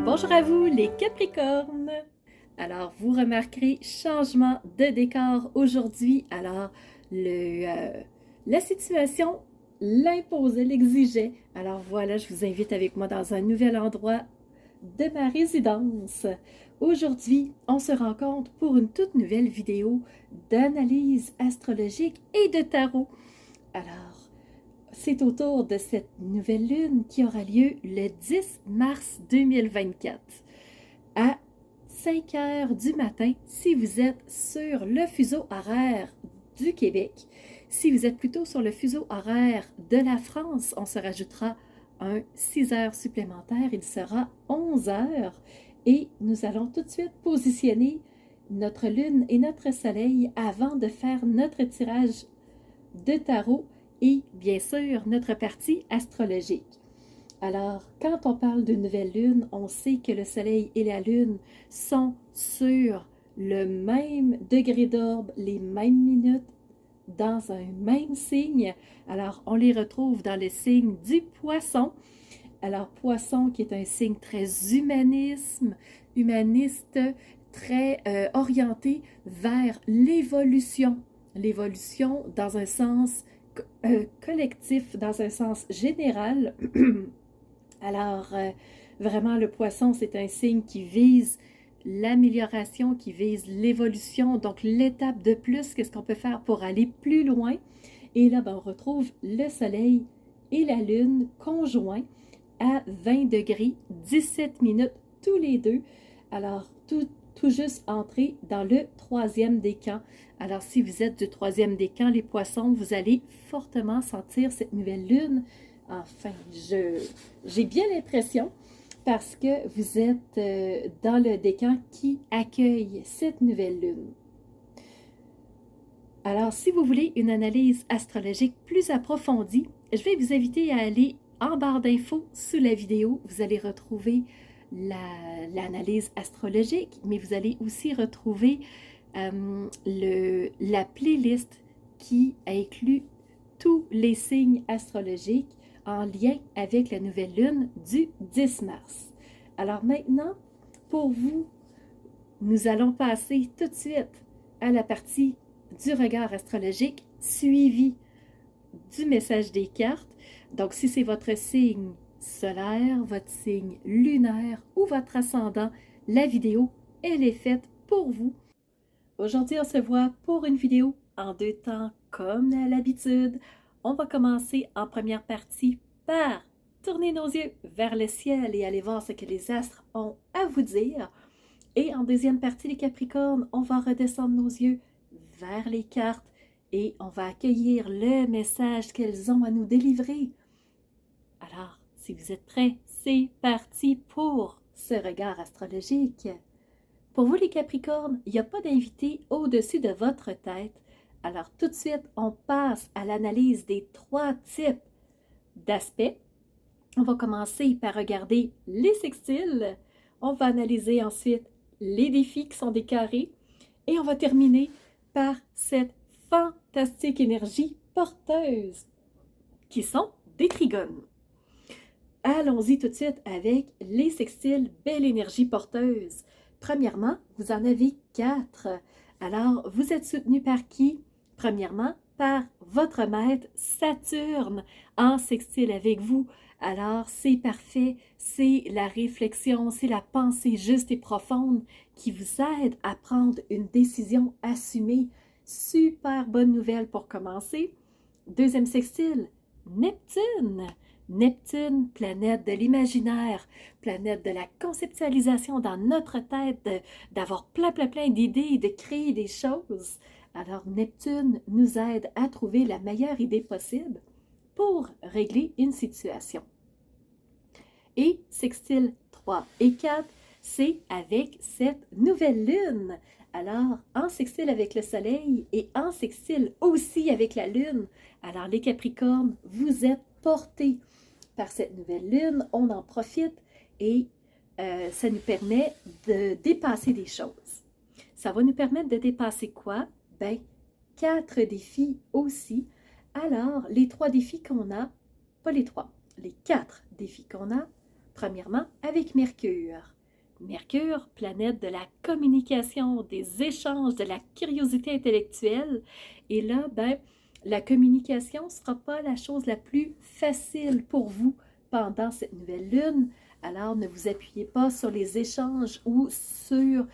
Bonjour à vous les Capricornes! Alors, vous remarquerez changement de décor aujourd'hui. Alors, la situation l'imposait, l'exigeait. Alors voilà, je vous invite avec moi dans un nouvel endroit de ma résidence. Aujourd'hui, on se rencontre pour une toute nouvelle vidéo d'analyse astrologique et de tarot. Alors, c'est autour de cette nouvelle lune qui aura lieu le 10 mars 2024 à 5 heures du matin si vous êtes sur le fuseau horaire du Québec. Si vous êtes plutôt sur le fuseau horaire de la France, on se rajoutera un 6 heures supplémentaire. Il sera 11 heures et nous allons tout de suite positionner notre lune et notre soleil avant de faire notre tirage de tarot et bien sûr notre partie astrologique. Alors, quand on parle de nouvelle lune, on sait que le soleil et la lune sont sur le même degré d'orbe, les mêmes minutes, dans un même signe. Alors, on les retrouve dans le signe du poisson. Alors, poisson qui est un signe très humaniste, très orienté vers l'évolution. L'évolution dans un sens collectif, dans un sens général. Alors, vraiment, le poisson, c'est un signe qui vise l'amélioration, qui vise l'évolution, donc l'étape de plus, qu'est-ce qu'on peut faire pour aller plus loin. Et là, ben, on retrouve le soleil et la lune conjoints à 20 degrés, 17 minutes tous les deux. Alors, tout juste entré dans le troisième décan. Alors, si vous êtes du troisième décan, les poissons, vous allez fortement sentir cette nouvelle lune. Enfin, j'ai bien l'impression parce que vous êtes dans le décan qui accueille cette nouvelle lune. Alors, si vous voulez une analyse astrologique plus approfondie, je vais vous inviter à aller en barre d'infos sous la vidéo. Vous allez retrouver l'analyse astrologique, mais vous allez aussi retrouver la playlist qui inclut tous les signes astrologiques en lien avec la nouvelle lune du 10 mars. Alors maintenant, pour vous, nous allons passer tout de suite à la partie du regard astrologique suivi du message des cartes. Donc, si c'est votre signe solaire, votre signe lunaire ou votre ascendant, la vidéo, elle est faite pour vous. Aujourd'hui, on se voit pour une vidéo en deux temps comme à l'habitude. On va commencer en première partie par tourner nos yeux vers le ciel et aller voir ce que les astres ont à vous dire. Et en deuxième partie, les Capricornes, on va redescendre nos yeux vers les cartes et on va accueillir le message qu'elles ont à nous délivrer. Alors, si vous êtes prêts, c'est parti pour ce regard astrologique. Pour vous les Capricornes, il n'y a pas d'invité au-dessus de votre tête. Alors tout de suite, on passe à l'analyse des trois types d'aspects. On va commencer par regarder les sextiles. On va analyser ensuite les défis qui sont des carrés. Et on va terminer par cette fantastique énergie porteuse qui sont des trigones. Allons-y tout de suite avec les sextiles, belle énergie porteuse. Premièrement, vous en avez 4. Alors, vous êtes soutenu par qui? Premièrement, par votre maître Saturne en sextile avec vous. Alors, c'est parfait, c'est la réflexion, c'est la pensée juste et profonde qui vous aide à prendre une décision assumée. Super bonne nouvelle pour commencer. Deuxième sextile, Neptune. Neptune, planète de l'imaginaire, planète de la conceptualisation dans notre tête, d'avoir plein d'idées, de créer des choses. Alors Neptune nous aide à trouver la meilleure idée possible pour régler une situation. Et sextile 3 et 4, c'est avec cette nouvelle lune. Alors, en sextile avec le soleil et en sextile aussi avec la lune. Alors les Capricornes, vous êtes portés par cette nouvelle lune, on en profite et ça nous permet de dépasser des choses. Ça va nous permettre de dépasser quoi? Ben, 4 défis aussi. Alors, les 3 défis qu'on a, pas les 3, les 4 défis qu'on a, Premièrement, avec Mercure. Mercure, planète de la communication, des échanges, de la curiosité intellectuelle. Et là, ben, la communication ne sera pas la chose la plus facile pour vous pendant cette nouvelle lune. Alors, ne vous appuyez pas sur les échanges ou sur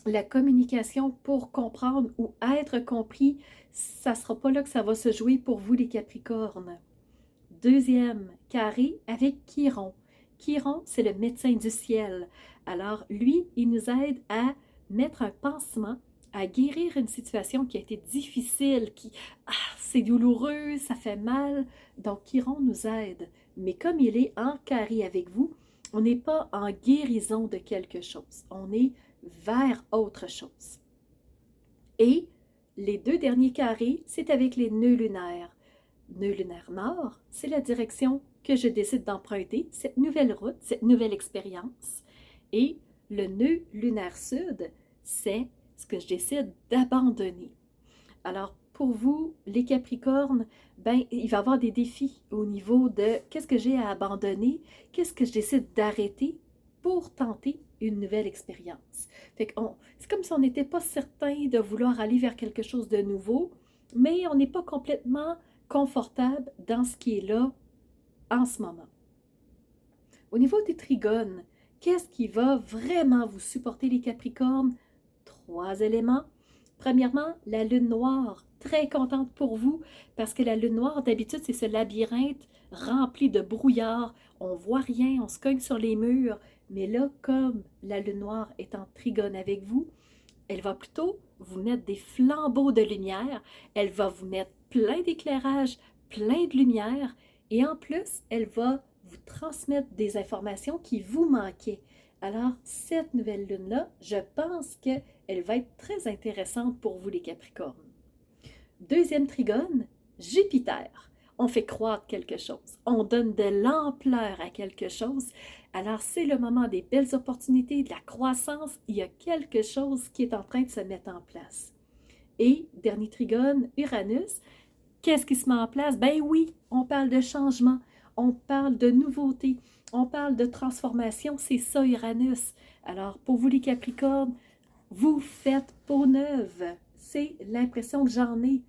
la communication pour comprendre ou être compris. Ça ne sera pas là que ça va se jouer pour vous, les Capricornes. Deuxième carré avec Chiron. Chiron, c'est le médecin du ciel. Alors, lui, il nous aide à mettre un pansement, à guérir une situation qui a été difficile, c'est douloureux, ça fait mal. Donc, Chiron nous aide. Mais comme il est en carré avec vous, on n'est pas en guérison de quelque chose. On est vers autre chose. Et les deux derniers carrés, c'est avec les nœuds lunaires. Nœud lunaire nord, c'est la direction que je décide d'emprunter, cette nouvelle route, cette nouvelle expérience. Et le nœud lunaire sud, c'est ce que je décide d'abandonner. Alors, pour vous, les Capricornes, ben, il va y avoir des défis au niveau de qu'est-ce que j'ai à abandonner, qu'est-ce que je décide d'arrêter pour tenter une nouvelle expérience. Fait que c'est comme si on n'était pas certain de vouloir aller vers quelque chose de nouveau, mais on n'est pas complètement confortable dans ce qui est là en ce moment. Au niveau des trigones, qu'est-ce qui va vraiment vous supporter les Capricornes? 3 éléments. Premièrement, la lune noire, très contente pour vous, parce que la lune noire, d'habitude, c'est ce labyrinthe rempli de brouillard. On voit rien, on se cogne sur les murs. Mais là, comme la lune noire est en trigone avec vous, elle va plutôt vous mettre des flambeaux de lumière. Elle va vous mettre plein d'éclairage, plein de lumière. Et en plus, elle va vous transmettre des informations qui vous manquaient. Alors, cette nouvelle lune-là, je pense qu'elle va être très intéressante pour vous, les Capricornes. Deuxième trigone, Jupiter. On fait croître quelque chose. On donne de l'ampleur à quelque chose. Alors, c'est le moment des belles opportunités, de la croissance. Il y a quelque chose qui est en train de se mettre en place. Et, dernier trigone, Uranus. Qu'est-ce qui se met en place? Ben oui, on parle de changement, on parle de nouveauté, on parle de transformation, c'est ça Uranus. Alors, pour vous les Capricornes, vous faites peau neuve. C'est l'impression que j'en ai.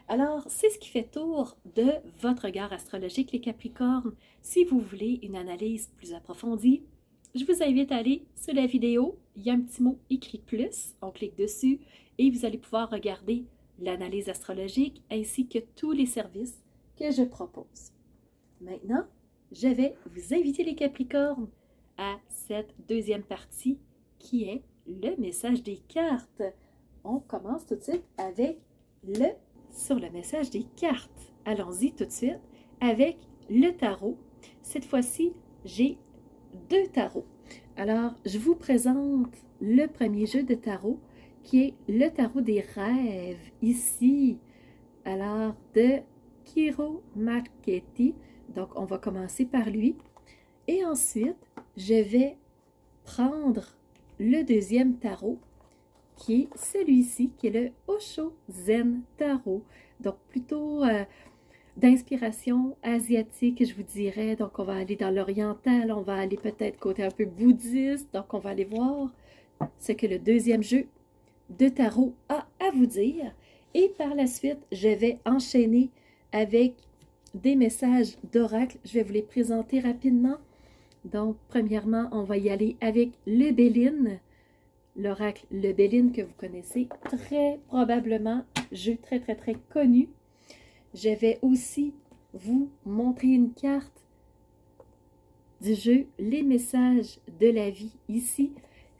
Alors, c'est ce qui fait tour de votre regard astrologique, les Capricornes. Si vous voulez une analyse plus approfondie, je vous invite à aller sur la vidéo. Il y a un petit mot écrit plus. On clique dessus et vous allez pouvoir regarder l'analyse astrologique ainsi que tous les services que je propose. Maintenant, je vais vous inviter les Capricornes à cette deuxième partie qui est le message des cartes. On commence tout de suite avec sur le message des cartes. Allons-y tout de suite avec le tarot. Cette fois-ci, j'ai 2 tarots. Alors, je vous présente le premier jeu de tarot qui est le tarot des rêves, ici. Alors, de Kiro Marchetti. Donc, on va commencer par lui. Et ensuite, je vais prendre le deuxième tarot, qui est celui-ci, qui est le Osho Zen Tarot. Donc, plutôt d'inspiration asiatique, je vous dirais. Donc, on va aller dans l'oriental, on va aller peut-être côté un peu bouddhiste. Donc, on va aller voir ce que le deuxième jeu de tarot a à vous dire. Et par la suite, je vais enchaîner avec des messages d'oracle. Je vais vous les présenter rapidement. Donc, premièrement, on va y aller avec le Béline. L'oracle Le Béline que vous connaissez très probablement, jeu très très très connu. Je vais aussi vous montrer une carte du jeu Les messages de la vie. Ici,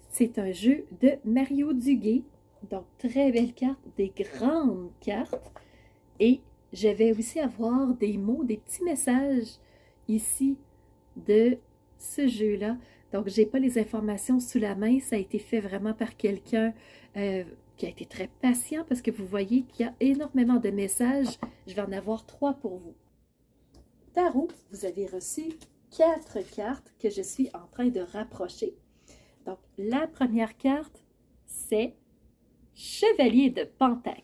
c'est un jeu de Mario Duguay. Donc, très belle carte, des grandes cartes. Et je vais aussi avoir des mots, des petits messages ici de ce jeu-là. Donc, je n'ai pas les informations sous la main. Ça a été fait vraiment par quelqu'un qui a été très patient parce que vous voyez qu'il y a énormément de messages. Je vais en avoir 3 pour vous. Tarot, vous avez reçu 4 cartes que je suis en train de rapprocher. Donc, la première carte, c'est Chevalier de Pentacle.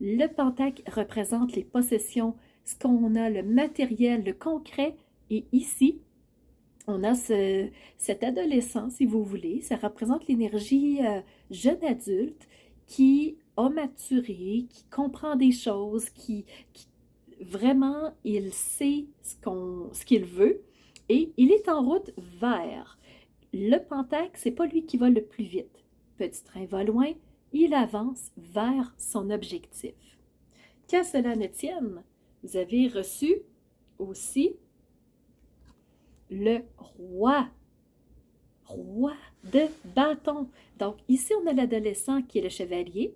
Le pentacle représente les possessions, ce qu'on a, le matériel, le concret. Et ici, On a cet adolescent, si vous voulez, ça représente l'énergie jeune adulte qui a maturé, qui comprend des choses, qui vraiment, il sait ce qu'il veut et il est en route vers. Le Pentacle, c'est pas lui qui va le plus vite. Petit train va loin, il avance vers son objectif. Qu'à cela ne tienne, vous avez reçu aussi le roi de bâton. Donc ici, on a l'adolescent qui est le chevalier.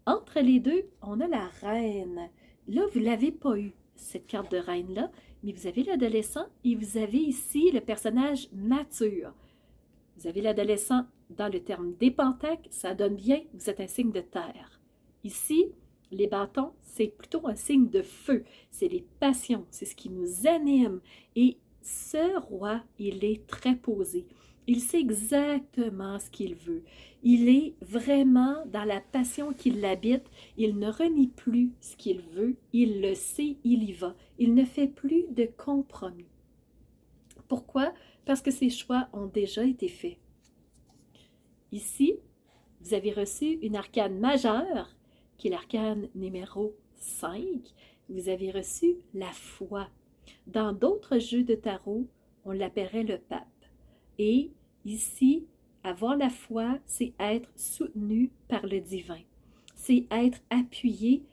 Entre les deux, on a la reine. Là, vous ne l'avez pas eu, cette carte de reine-là, mais vous avez l'adolescent et vous avez ici le personnage mature. Vous avez l'adolescent dans le terme des pentacles, ça donne bien, vous êtes un signe de terre. Ici, les bâtons, c'est plutôt un signe de feu. C'est les passions, c'est ce qui nous anime. Et ce roi, il est très posé. Il sait exactement ce qu'il veut. Il est vraiment dans la passion qui l'habite. Il ne renie plus ce qu'il veut. Il le sait, il y va. Il ne fait plus de compromis. Pourquoi? Parce que ses choix ont déjà été faits. Ici, vous avez reçu une arcane majeure, qui est l'arcane numéro 5. Vous avez reçu la foi. Dans d'autres jeux de tarot, on l'appellerait le pape. Et ici, avoir la foi, c'est être soutenu par le divin. C'est être appuyé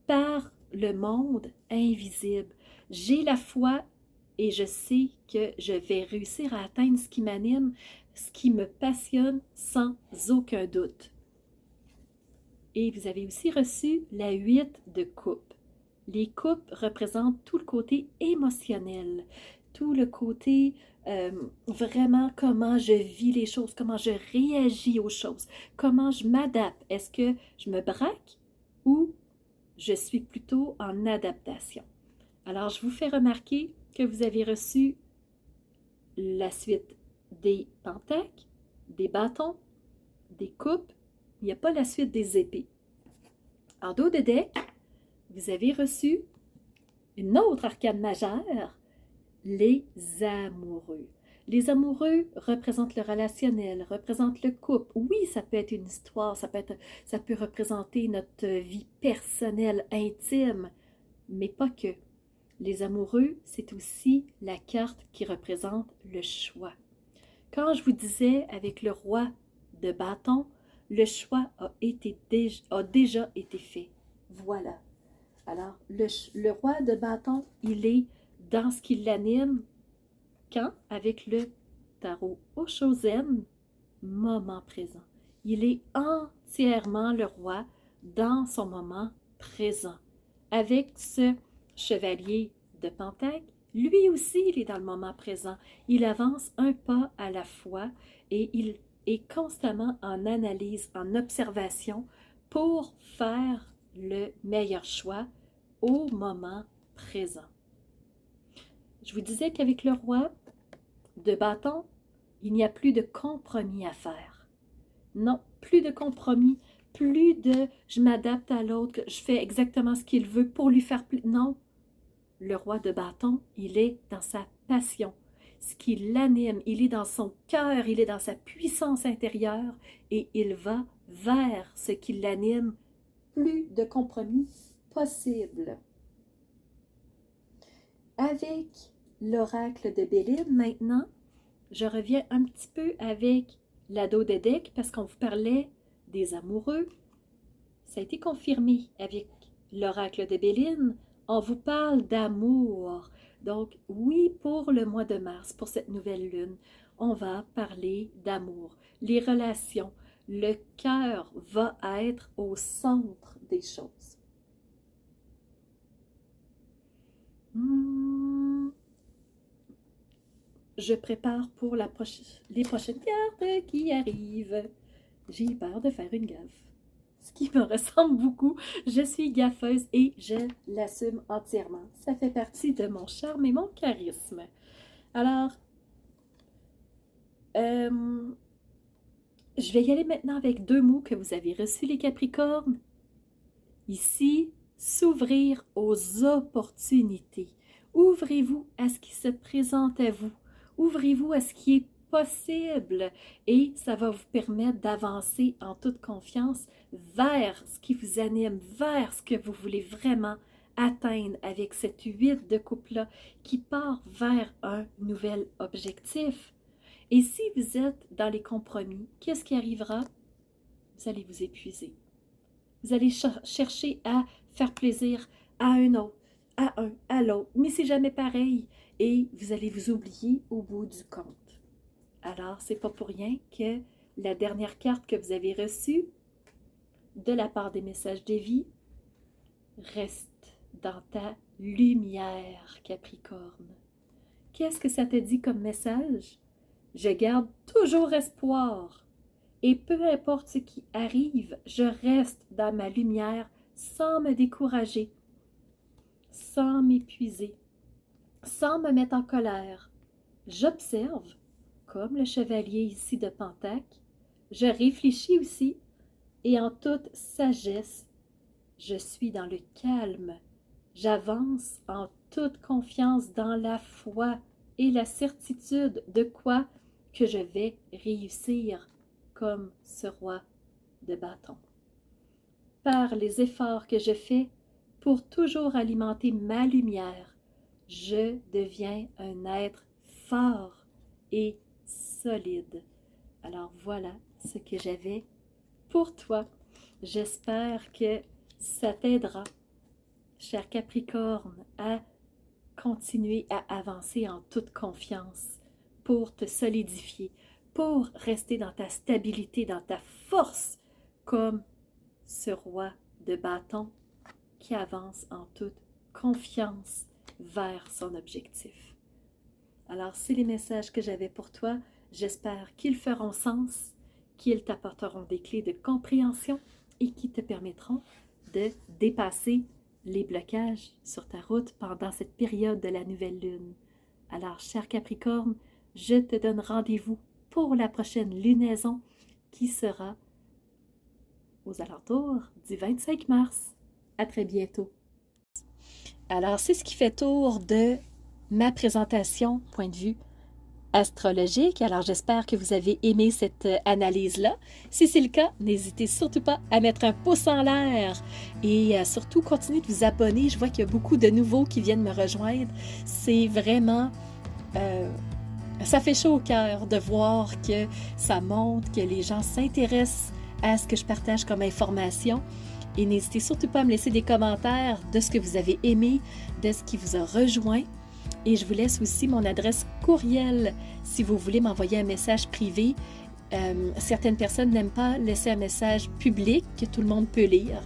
par le monde invisible. J'ai la foi et je sais que je vais réussir à atteindre ce qui m'anime, ce qui me passionne sans aucun doute. Et vous avez aussi reçu la 8 de coupe. Les coupes représentent tout le côté émotionnel, tout le côté vraiment comment je vis les choses, comment je réagis aux choses, comment je m'adapte. Est-ce que je me braque ou je suis plutôt en adaptation? Alors, je vous fais remarquer que vous avez reçu la suite des pentacles, des bâtons, des coupes. Il n'y a pas la suite des épées. En dos de deck, vous avez reçu une autre arcane majeure, les amoureux. Les amoureux représentent le relationnel, représentent le couple. Oui, ça peut être une histoire, ça peut représenter notre vie personnelle, intime, mais pas que. Les amoureux, c'est aussi la carte qui représente le choix. Quand je vous disais avec le roi de bâton, le choix a déjà été fait. Voilà. Alors, le roi de bâton, il est dans ce qui l'anime quand? Avec le tarot Oshozen, moment présent. Il est entièrement le roi dans son moment présent. Avec ce chevalier de Pentacle, lui aussi, il est dans le moment présent. Il avance un pas à la fois et il est constamment en analyse, en observation pour faire le meilleur choix au moment présent. Je vous disais qu'avec le roi de bâton, il n'y a plus de compromis à faire. Non, plus de compromis, plus de je m'adapte à l'autre, je fais exactement ce qu'il veut pour lui faire plaisir. Non, le roi de bâton, il est dans sa passion, ce qui l'anime, il est dans son cœur, il est dans sa puissance intérieure et il va vers ce qui l'anime. Plus de compromis possible. Avec l'oracle de Béline, maintenant, je reviens un petit peu avec l'ado de deck parce qu'on vous parlait des amoureux. Ça a été confirmé avec l'oracle de Béline. On vous parle d'amour. Donc, oui, pour le mois de mars, pour cette nouvelle lune, on va parler d'amour. Les relations, le cœur va être au centre des choses. Je prépare pour les prochaines cartes qui arrivent. J'ai peur de faire une gaffe. Ce qui me ressemble beaucoup. Je suis gaffeuse et je l'assume entièrement. Ça fait partie de mon charme et mon charisme. Alors, je vais y aller maintenant avec 2 mots que vous avez reçus, les Capricornes. Ici, s'ouvrir aux opportunités. Ouvrez-vous à ce qui se présente à vous. Ouvrez-vous à ce qui est possible et ça va vous permettre d'avancer en toute confiance vers ce qui vous anime, vers ce que vous voulez vraiment atteindre avec cette 8 de coupe-là qui part vers un nouvel objectif. Et si vous êtes dans les compromis, qu'est-ce qui arrivera? Vous allez vous épuiser. Vous allez chercher à faire plaisir à un autre, à l'autre, mais c'est jamais pareil et vous allez vous oublier au bout du compte. Alors, c'est pas pour rien que la dernière carte que vous avez reçue de la part des messages de vie reste dans ta lumière, Capricorne. Qu'est-ce que ça te dit comme message? Je garde toujours espoir et peu importe ce qui arrive, je reste dans ma lumière sans me décourager, sans m'épuiser, sans me mettre en colère. J'observe, comme le chevalier ici de Pentacle, je réfléchis aussi et en toute sagesse, je suis dans le calme. J'avance en toute confiance dans la foi et la certitude de quoi que je vais réussir comme ce roi de bâton. Par les efforts que je fais pour toujours alimenter ma lumière, je deviens un être fort et solide. Alors voilà ce que j'avais pour toi. J'espère que ça t'aidera, cher Capricorne, à continuer à avancer en toute confiance pour te solidifier, pour rester dans ta stabilité, dans ta force, comme ce roi de bâton qui avance en toute confiance vers son objectif. Alors, c'est les messages que j'avais pour toi. J'espère qu'ils feront sens, qu'ils t'apporteront des clés de compréhension et qui te permettront de dépasser les blocages sur ta route pendant cette période de la nouvelle lune. Alors, cher Capricorne, je te donne rendez-vous pour la prochaine lunaison qui sera aux alentours du 25 mars. À très bientôt. Alors, c'est ce qui fait tour de ma présentation, point de vue astrologique. Alors, j'espère que vous avez aimé cette analyse-là. Si c'est le cas, n'hésitez surtout pas à mettre un pouce en l'air et surtout continuez de vous abonner. Je vois qu'il y a beaucoup de nouveaux qui viennent me rejoindre. C'est vraiment... ça fait chaud au cœur de voir que ça montre, que les gens s'intéressent à ce que je partage comme information. Et n'hésitez surtout pas à me laisser des commentaires de ce que vous avez aimé, de ce qui vous a rejoint. Et je vous laisse aussi mon adresse courriel si vous voulez m'envoyer un message privé. Certaines personnes n'aiment pas laisser un message public que tout le monde peut lire.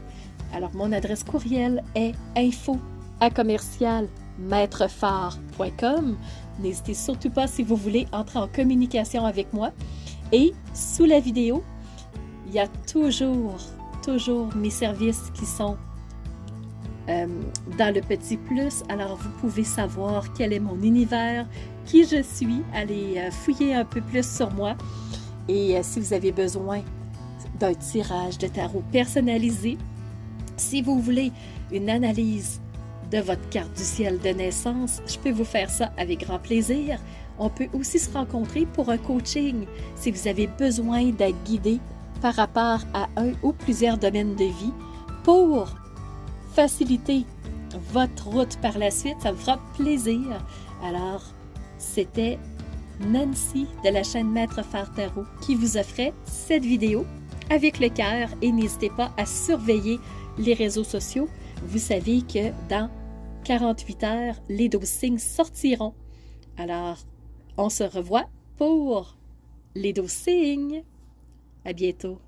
Alors, mon adresse courriel est info@commercialmaitrefort.com. N'hésitez surtout pas si vous voulez entrer en communication avec moi. Et sous la vidéo, il y a toujours mes services qui sont dans le petit plus. Alors, vous pouvez savoir quel est mon univers, qui je suis. Allez fouiller un peu plus sur moi. Et si vous avez besoin d'un tirage de tarot personnalisé, si vous voulez une analyse de votre carte du ciel de naissance, je peux vous faire ça avec grand plaisir. On peut aussi se rencontrer pour un coaching si vous avez besoin d'être guidé par rapport à un ou plusieurs domaines de vie pour faciliter votre route par la suite. Ça me fera plaisir. Alors, c'était Nancy de la chaîne Maître Phare Tarot qui vous offrait cette vidéo avec le cœur et n'hésitez pas à surveiller les réseaux sociaux. Vous savez que dans 48 heures, les 12 signes sortiront. Alors, on se revoit pour les 12 signes. À bientôt.